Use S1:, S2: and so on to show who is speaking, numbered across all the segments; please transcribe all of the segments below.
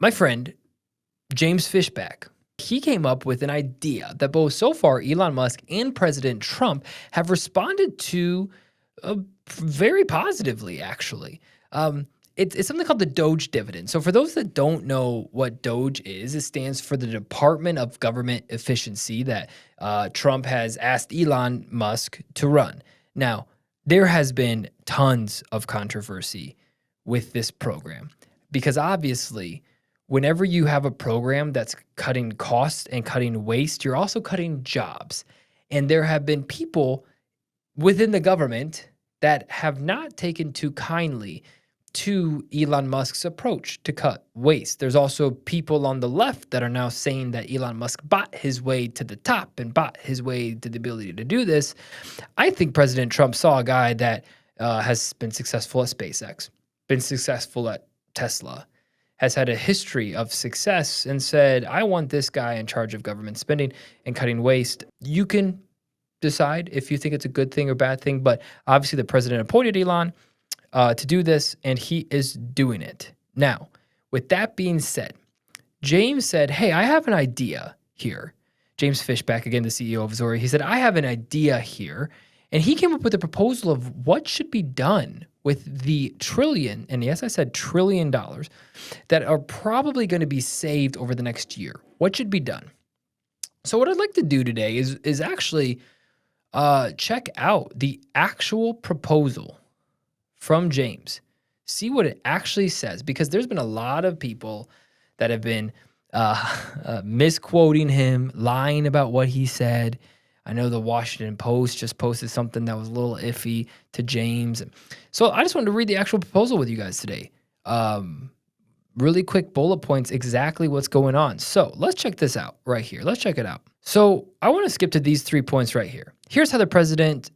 S1: My friend, James Fishback, he came up with an idea that both so far Elon Musk and President Trump have responded to very positively, actually. It's something called the DOGE Dividend. So, for those that don't know what DOGE is, it stands for the Department of Government Efficiency that Trump has asked Elon Musk to run. Now, there has been tons of controversy with this program because obviously, whenever you have a program that's cutting costs and cutting waste, you're also cutting jobs. And there have been people within the government that have not taken too kindly to Elon Musk's approach to cut waste. There's also people on the left that are now saying that Elon Musk bought his way to the top and bought his way to the ability to do this. I think President Trump saw a guy that has been successful at SpaceX, been successful at Tesla, has had a history of success and said, I want this guy in charge of government spending and cutting waste. You can decide if you think it's a good thing or bad thing, but obviously the president appointed Elon to do this, and he is doing it. Now, with that being said, James said, hey, I have an idea here. James Fishback, again, the CEO of Zori, he said, I have an idea here. And he came up with a proposal of what should be done with the trillion, and yes, I said $1 trillion, that are probably going to be saved over the next year. What should be done? So what I'd like to do today is actually check out the actual proposal from James. See what it actually says, because there's been a lot of people that have been misquoting him, lying about what he said. I know the Washington Post just posted something that was a little iffy to James. So I just wanted to read the actual proposal with you guys today. Really quick bullet points, exactly what's going on. So let's check this out right here. Let's check it out. So I want to skip to these 3 points right here. Here's how the President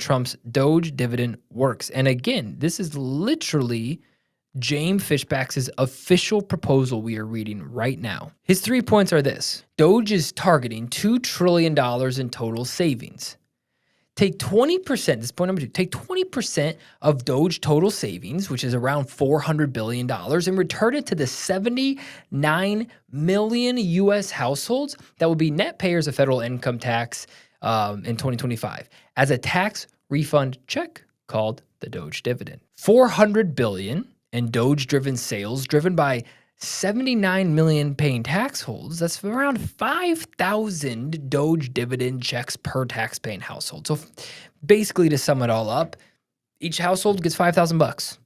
S1: Trump's DOGE dividend works. And again, this is literally James Fishback's official proposal we are reading right now. His 3 points are this. DOGE is targeting $2 trillion in total savings. Take 20%, this is point number 2, take 20% of DOGE total savings, which is around $400 billion, and return it to the 79 million U.S. households that will be net payers of federal income tax in 2025 as a tax refund check called the DOGE dividend. $400 billion in DOGE-driven sales driven by 79 million paying tax holds. That's around 5,000 DOGE dividend checks per tax-paying household. So basically, to sum it all up, each household gets $5,000.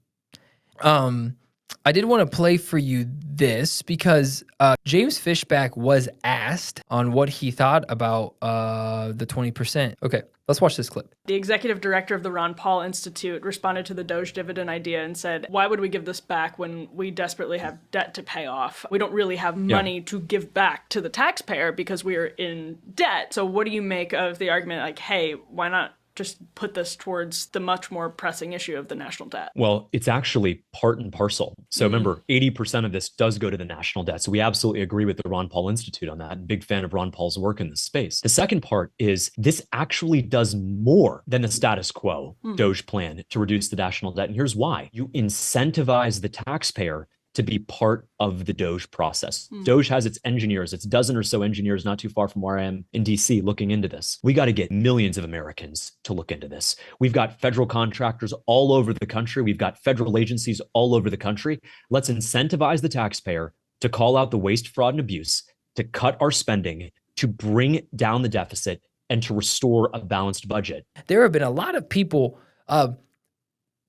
S1: I did want to play for you this because James Fishback was asked on what he thought about the 20%. Okay, let's watch this clip.
S2: The executive director of the Ron Paul Institute responded to the DOGE dividend idea and said, why would we give this back when we desperately have debt to pay off? We don't really have money to give back to the taxpayer because we are in debt. So what do you make of the argument like, hey, why not just put this towards the much more pressing issue of the national debt?
S3: Well, it's actually part and parcel. So remember, 80% of this does go to the national debt. So we absolutely agree with the Ron Paul Institute on that. Big fan of Ron Paul's work in this space. The second part is this actually does more than the status quo DOGE plan to reduce the national debt. And here's why. You incentivize the taxpayer to be part of the DOGE process. DOGE has its engineers, its dozen or so engineers not too far from where I am in DC looking into this. We got to get millions of Americans to look into this. We've got federal contractors all over the country. We've got federal agencies all over the country. Let's incentivize the taxpayer to call out the waste, fraud, and abuse, to cut our spending, to bring down the deficit, and to restore a balanced budget.
S1: There have been a lot of people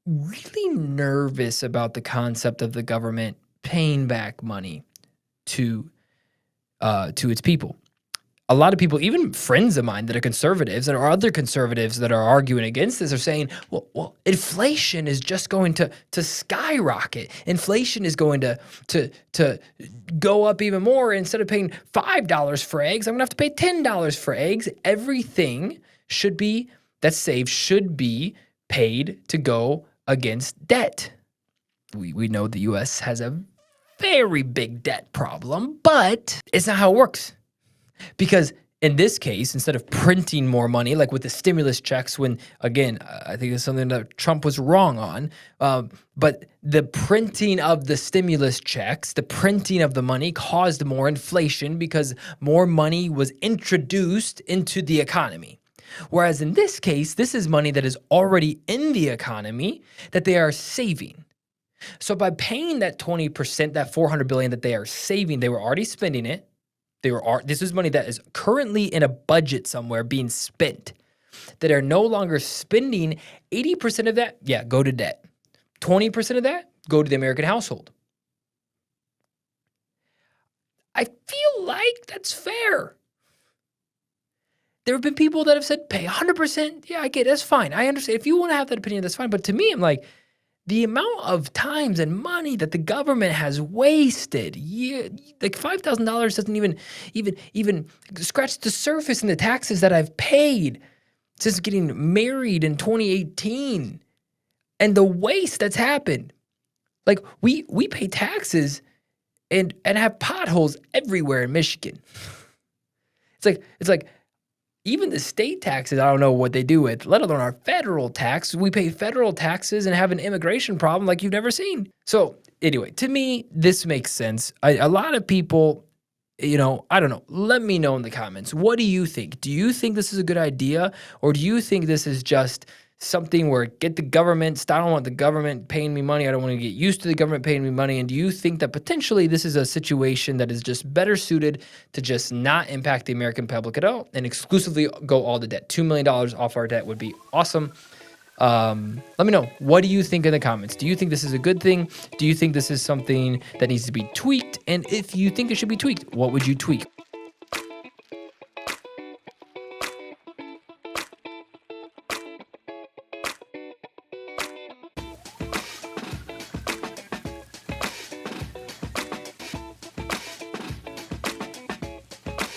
S1: really nervous about the concept of the government paying back money to its people. A lot of people, even friends of mine that are conservatives and or other conservatives that are arguing against this, are saying, well, inflation is just going to skyrocket. Inflation is going to go up even more. Instead of paying $5 for eggs, I'm going to have to pay $10 for eggs. Everything that's saved should be paid to go against debt. We know the U.S. has a very big debt problem, but it's not how it works. Because in this case, instead of printing more money, like with the stimulus checks, when again, I think it's something that Trump was wrong on, but the printing of the stimulus checks, the printing of the money caused more inflation because more money was introduced into the economy. Whereas in this case, this is money that is already in the economy that they are saving. So by paying that 20%, that $400 billion that they are saving, they were already spending it. This is money that is currently in a budget somewhere being spent, that are no longer spending. 80% of that, yeah, go to debt. 20% of that, go to the American household. I feel like that's fair. There have been people that have said, pay 100%. Yeah, I get it. That's fine. I understand. If you want to have that opinion, that's fine. But to me, I'm like, the amount of times and money that the government has wasted, like $5,000 doesn't even scratch the surface in the taxes that I've paid since getting married in 2018, and the waste that's happened. Like we pay taxes and have potholes everywhere in Michigan. It's like even the state taxes, I don't know what they do with, let alone our federal tax. We pay federal taxes and have an immigration problem like you've never seen. So anyway, to me, this makes sense. A lot of people, I don't know. Let me know in the comments. What do you think? Do you think this is a good idea? Or do you think this is just something where get the government, I don't want the government paying me money. I don't want to get used to the government paying me money. And do you think that potentially this is a situation that is just better suited to just not impact the American public at all and exclusively go all the debt? $2 million off our debt would be awesome. Let me know. What do you think in the comments? Do you think this is a good thing? Do you think this is something that needs to be tweaked? And if you think it should be tweaked, what would you tweak?